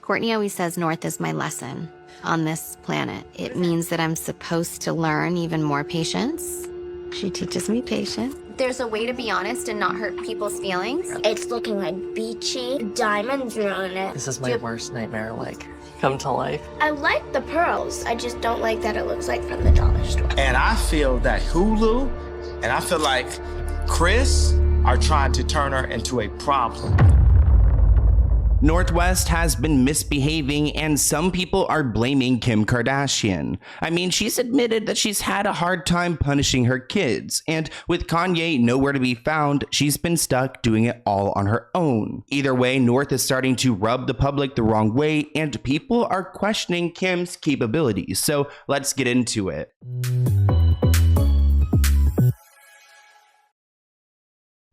Courtney always says North is my lesson on this planet. It means that I'm supposed to learn even more patience. She teaches me patience. There's a way to be honest and not hurt people's feelings. It's looking like beachy, diamonds on it. This is my worst nightmare, like, come to life. I like the pearls, I just don't like that it looks like from the dollar store. And I feel that Hulu and I feel like Chris are trying to turn her into a problem. Northwest has been misbehaving and some people are blaming Kim Kardashian. I mean, she's admitted that she's had a hard time punishing her kids, and with Kanye nowhere to be found, she's been stuck doing it all on her own. Either way, North is starting to rub the public the wrong way and people are questioning Kim's capabilities, so let's get into it.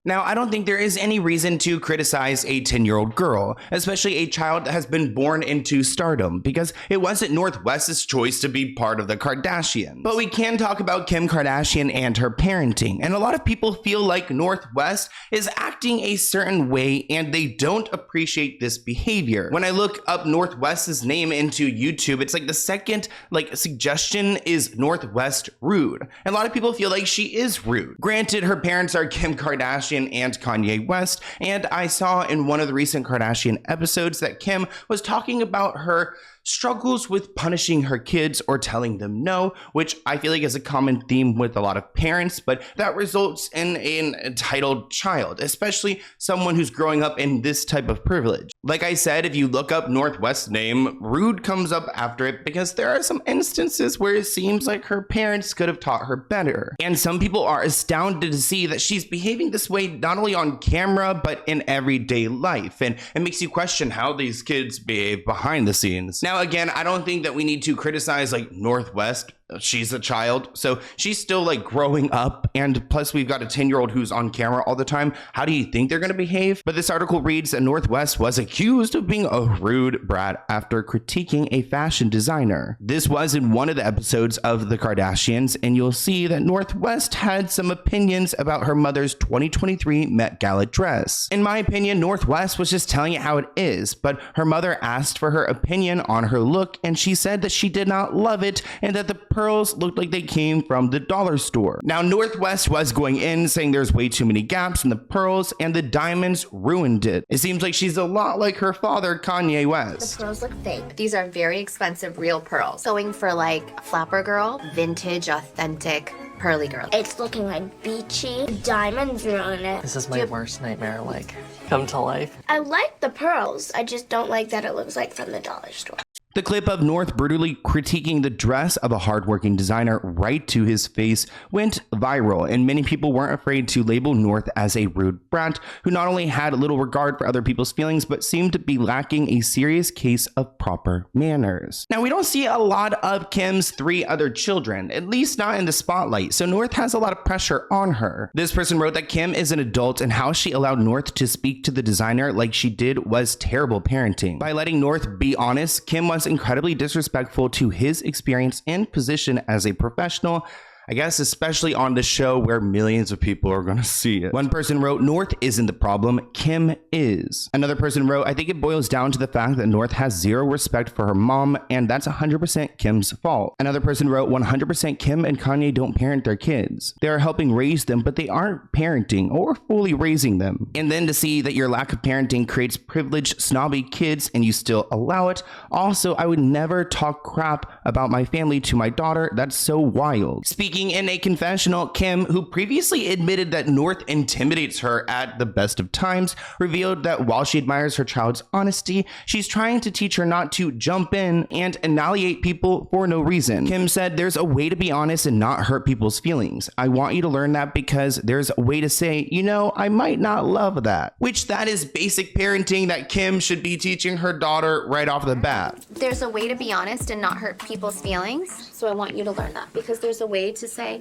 Now, I don't think there is any reason to criticize a 10-year-old girl, especially a child that has been born into stardom, because it wasn't Northwest's choice to be part of the Kardashians. But we can talk about Kim Kardashian and her parenting, and a lot of people feel like Northwest is acting a certain way and they don't appreciate this behavior. When I look up Northwest's name into YouTube, it's like the second suggestion is Northwest rude. And a lot of people feel like she is rude. Granted, her parents are Kim Kardashian and Kanye West, and I saw in one of the recent Kardashian episodes that Kim was talking about her struggles with punishing her kids or telling them no, which I feel like is a common theme with a lot of parents, but that results in an entitled child, especially someone who's growing up in this type of privilege. Like I said, if you look up Northwest's name, rude comes up after it because there are some instances where it seems like her parents could have taught her better. And some people are astounded to see that she's behaving this way not only on camera, but in everyday life. And it makes you question how these kids behave behind the scenes. Now, again, I don't think that we need to criticize Northwest. She's a child, so she's still growing up, and plus we've got a 10-year-old who's on camera all the time. How do you think they're going to behave? But this article reads that Northwest was accused of being a rude brat after critiquing a fashion designer. This was in one of the episodes of The Kardashians, and you'll see that Northwest had some opinions about her mother's 2023 Met Gala dress. In my opinion, Northwest was just telling it how it is, but her mother asked for her opinion on her look, and she said that she did not love it and that the pearls looked like they came from the dollar store. Now, Northwest was going in saying there's way too many gaps in the pearls and the diamonds ruined it. It seems like she's a lot like her father, Kanye West. The pearls look fake. These are very expensive real pearls. Going for a flapper girl, vintage, authentic, pearly girl. It's looking like beachy, diamonds on it. This is my worst nightmare, like, come to life. I like the pearls, I just don't like that it looks like from the dollar store. The clip of North brutally critiquing the dress of a hardworking designer right to his face went viral, and many people weren't afraid to label North as a rude brat who not only had little regard for other people's feelings, but seemed to be lacking a serious case of proper manners. Now, we don't see a lot of Kim's 3 other children, at least not in the spotlight, so North has a lot of pressure on her. This person wrote that Kim is an adult and how she allowed North to speak to the designer like she did was terrible parenting. By letting North be honest, Kim was incredibly disrespectful to his experience and position as a professional, I guess especially on the show where millions of people are going to see it. One person wrote, North isn't the problem, Kim is. Another person wrote, I think it boils down to the fact that North has zero respect for her mom, and that's 100% Kim's fault. Another person wrote, 100% Kim and Kanye don't parent their kids. They are helping raise them, but they aren't parenting or fully raising them. And then to see that your lack of parenting creates privileged, snobby kids and you still allow it. Also, I would never talk crap about my family to my daughter. That's so wild. Speaking in a confessional, Kim, who previously admitted that North intimidates her at the best of times, revealed that while she admires her child's honesty, she's trying to teach her not to jump in and annihilate people for no reason. Kim said, there's a way to be honest and not hurt people's feelings. I want you to learn that because there's a way to say, I might not love that. Which that is basic parenting that Kim should be teaching her daughter right off the bat. There's a way to be honest and not hurt people's feelings, so I want you to learn that because there's a way to say,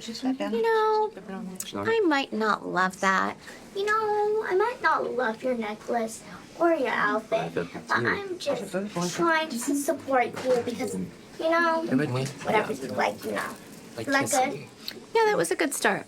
I might not love that. I might not love your necklace or your outfit, but I'm just trying to support you because, whatever you like, Isn't that good? Yeah, that was a good start.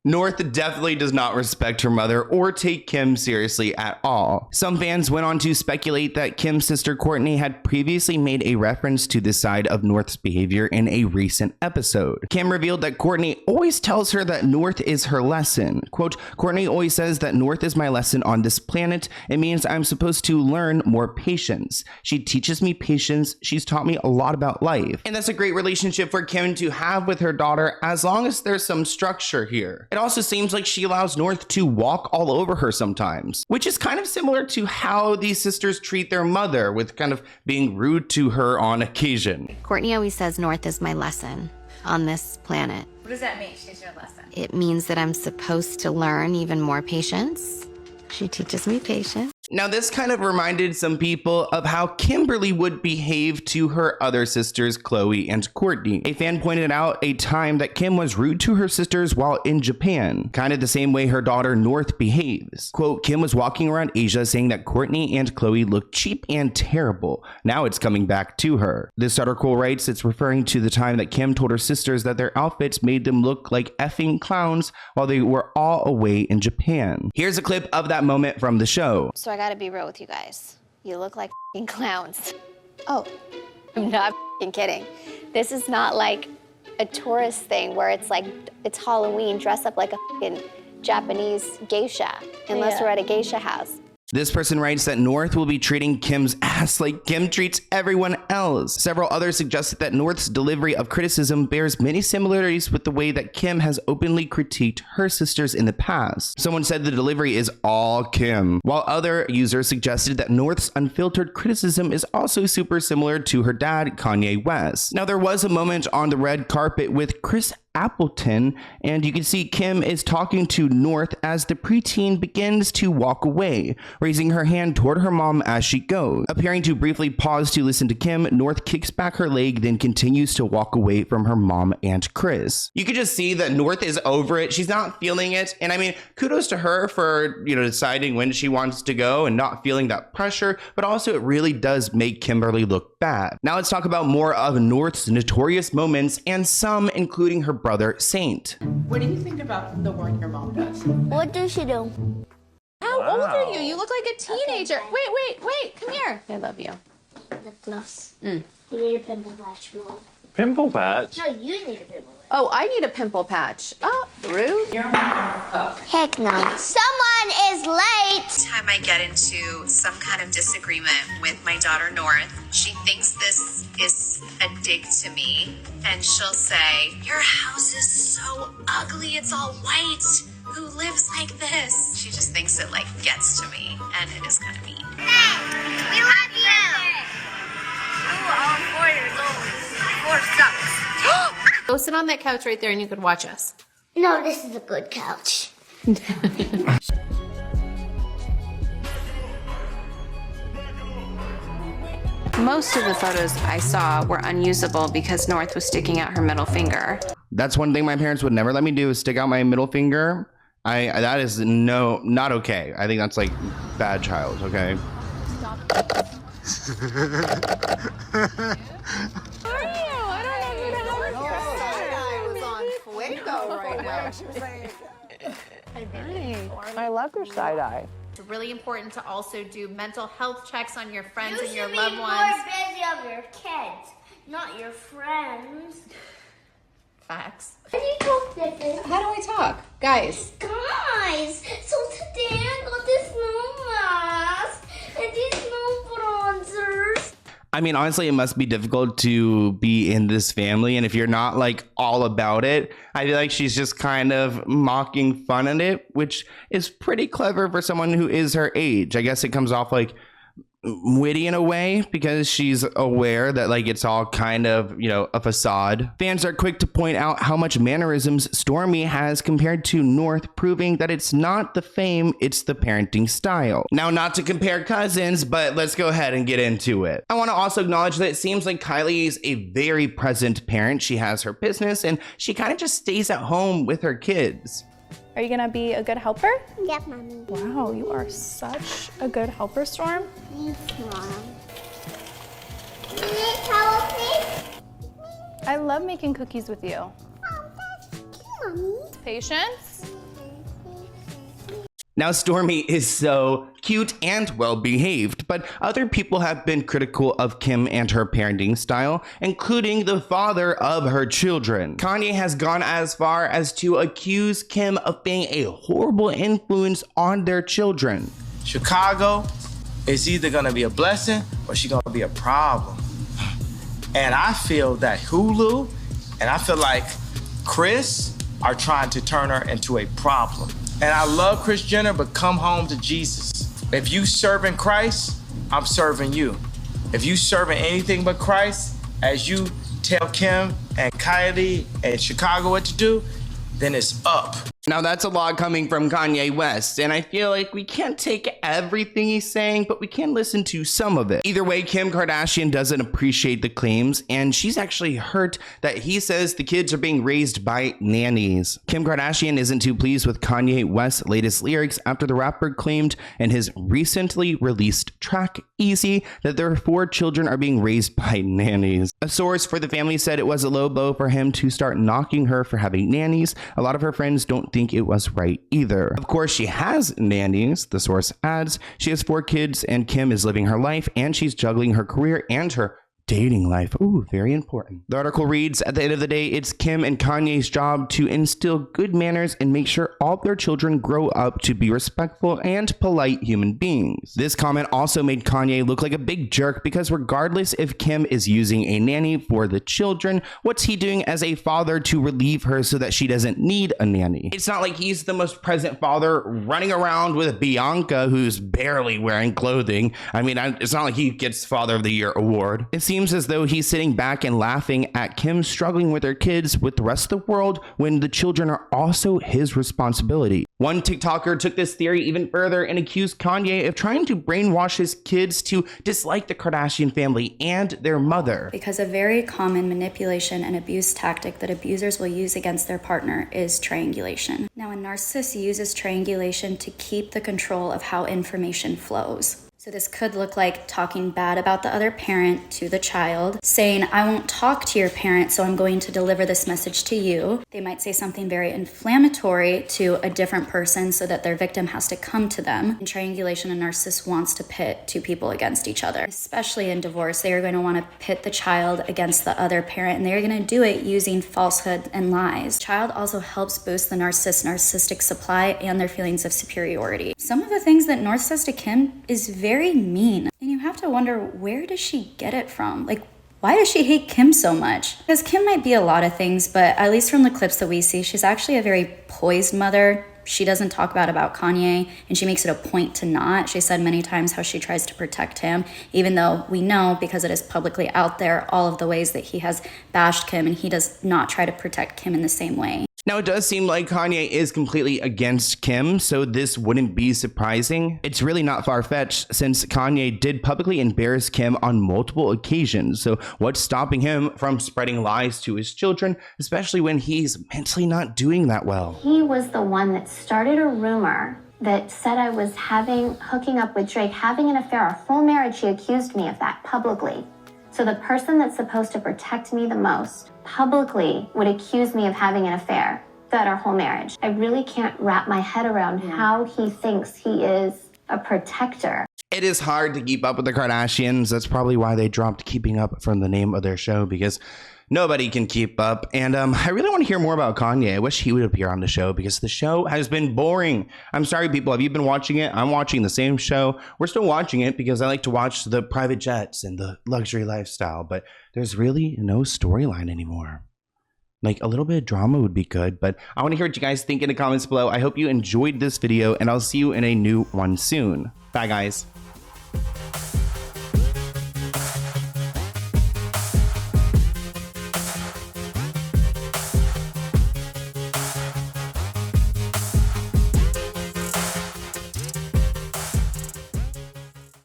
North definitely does not respect her mother or take Kim seriously at all. Some fans went on to speculate that Kim's sister Courtney had previously made a reference to this side of North's behavior in a recent episode. Kim revealed that Courtney always tells her that North is her lesson. Quote, Courtney always says that North is my lesson on this planet. It means I'm supposed to learn more patience. She teaches me patience. She's taught me a lot about life. And that's a great relationship for Kim to have with her daughter as long as there's some structure here. It also seems like she allows North to walk all over her sometimes, which is kind of similar to how these sisters treat their mother, with kind of being rude to her on occasion. Courtney always says North is my lesson on this planet. What does that mean? She's your lesson. It means that I'm supposed to learn even more patience. She teaches me patience. Now, this kind of reminded some people of how Kimberly would behave to her other sisters, Chloe and Courtney. A fan pointed out a time that Kim was rude to her sisters while in Japan, kind of the same way her daughter North behaves. Quote, Kim was walking around Asia saying that Courtney and Chloe looked cheap and terrible. Now it's coming back to her. This article writes it's referring to the time that Kim told her sisters that their outfits made them look like effing clowns while they were all away in Japan. Here's a clip of that moment from the show. So I gotta be real with you guys. You look like f***ing clowns. Oh, I'm not f***ing kidding. This is not like a tourist thing where it's like, it's Halloween, dress up like a f***ing Japanese geisha, unless we're at a geisha house. This person writes that North will be treating Kim's ass like Kim treats everyone else. Several others suggested that North's delivery of criticism bears many similarities with the way that Kim has openly critiqued her sisters in the past. Someone said the delivery is all Kim, while other users suggested that North's unfiltered criticism is also super similar to her dad, Kanye West. Now, there was a moment on the red carpet with Chris Appleton, and you can see Kim is talking to North as the preteen begins to walk away, raising her hand toward her mom as she goes. Appearing to briefly pause to listen to Kim, North kicks back her leg, then continues to walk away from her mom and Chris. You can just see that North is over it. She's not feeling it. And I mean, kudos to her for, deciding when she wants to go and not feeling that pressure, but also it really does make Kimberly look bad. Now let's talk about more of North's notorious moments, and some including her brother Saint. What do you think about the work your mom does? What does she do? How old are you? You look like a teenager. Wait, come here. I love you. Lip gloss. You need a pimple patch, Mom. Pimple patch? No, you need a pimple patch. Oh, I need a pimple patch. Oh, rude. Heck no. Someone is late! Time I get into some kind of disagreement with my daughter North, she thinks this is a dig to me, and she'll say, "Your house is so ugly, it's all white. Who lives like this?" She just thinks it gets to me, and it is kind of mean. Hey, we love you! You are 4 years old. 4 sucks. Go sit on that couch right there and you could watch us. No, this is a good couch. Most of the photos I saw were unusable because North was sticking out her middle finger. That's one thing my parents would never let me do, is stick out my middle finger. That is not okay. I think that's bad child, okay? I love your side eye. It's really important to also do mental health checks on your friends and your You loved should be ones. more busy of your kids, not your friends. Facts. How do you talk different? How do I talk? Guys. Guys, so today I got this new mask and these new bronzers. I mean, honestly, it must be difficult to be in this family. And if you're not all about it, I feel like she's just kind of mocking fun at it, which is pretty clever for someone who is her age. I guess it comes off witty in a way because she's aware that it's all kind of a facade. Fans are quick to point out how much mannerisms Stormy has compared to North, proving that it's not the fame, it's the parenting style. Now, not to compare cousins, but let's go ahead and get into it. I want to also acknowledge that it seems like Kylie is a very present parent. She has her business and she kind of just stays at home with her kids. Are you gonna be a good helper? Yep, Mommy. Wow, you are such a good helper, Storm. Thanks, Mom. Help me? I love making cookies with you. Oh, that's cute, Mommy. Patience. Now, Stormi is so cute and well behaved, but other people have been critical of Kim and her parenting style, including the father of her children. Kanye has gone as far as to accuse Kim of being a horrible influence on their children. Chicago is either gonna be a blessing or she's gonna be a problem. And I feel that Hulu and I feel like Chris are trying to turn her into a problem. And I love Kris Jenner, but come home to Jesus. If you serving Christ, I'm serving you. If you serving anything but Christ, as you tell Kim and Kylie and Chicago what to do, then it's up. Now, that's a lot coming from Kanye West, and I feel like we can't take everything he's saying, but we can listen to some of it. Either way, Kim Kardashian doesn't appreciate the claims, and she's actually hurt that he says the kids are being raised by nannies. Kim Kardashian isn't too pleased with Kanye West's latest lyrics after the rapper claimed in his recently released track, Easy, that their 4 children are being raised by nannies. A source for the family said it was a low blow for him to start knocking her for having nannies. A lot of her friends don't think it was right either. Of course, she has nannies, the source adds. She has 4 kids and Kim is living her life and she's juggling her career and her dating life. Ooh, very important. The article reads, at the end of the day, it's Kim and Kanye's job to instill good manners and make sure all their children grow up to be respectful and polite human beings. This comment also made Kanye look like a big jerk because regardless if Kim is using a nanny for the children, what's he doing as a father to relieve her so that she doesn't need a nanny? It's not like he's the most present father running around with Bianca who's barely wearing clothing. I mean, it's not like he gets Father of the Year award. It seems as though he's sitting back and laughing at Kim struggling with her kids with the rest of the world when the children are also his responsibility. One TikToker took this theory even further and accused Kanye of trying to brainwash his kids to dislike the Kardashian family and their mother. Because a very common manipulation and abuse tactic that abusers will use against their partner is triangulation. Now, a narcissist uses triangulation to keep the control of how information flows. So this could look like talking bad about the other parent to the child, saying, I won't talk to your parent, so I'm going to deliver this message to you. They might say something very inflammatory to a different person so that their victim has to come to them. In triangulation, a narcissist wants to pit 2 people against each other. Especially in divorce, they are going to want to pit the child against the other parent, and they're going to do it using falsehood and lies. The child also helps boost the narcissist's narcissistic supply and their feelings of superiority. Some of the things that North says to Kim is very mean. And you have to wonder, where does she get it from? Like, why does she hate Kim so much? Because Kim might be a lot of things, but at least from the clips that we see, she's actually a very poised mother. She doesn't talk about Kanye, and she makes it a point to not. She said many times how she tries to protect him, even though we know, because it is publicly out there, all of the ways that he has bashed Kim, and he does not try to protect Kim in the same way. Now, it does seem like Kanye is completely against Kim, so this wouldn't be surprising. It's really not far-fetched since Kanye did publicly embarrass Kim on multiple occasions. So what's stopping him from spreading lies to his children, especially when he's mentally not doing that well? He was the one that started a rumor that said I was hooking up with Drake, having an affair. Our whole marriage, she accused me of that publicly. So the person that's supposed to protect me the most publicly would accuse me of having an affair throughout our whole marriage. I really can't wrap my head around how he thinks he is a protector. It is hard to keep up with the Kardashians. That's probably why they dropped Keeping Up from the name of their show, because nobody can keep up. And I really want to hear more about Kanye. I wish he would appear on the show because the show has been boring. I'm sorry, people. Have you been watching it? I'm watching the same show. We're still watching it because I like to watch the private jets and the luxury lifestyle. But there's really no storyline anymore. Like, a little bit of drama would be good. But I want to hear what you guys think in the comments below. I hope you enjoyed this video, and I'll see you in a new one soon. Bye, guys.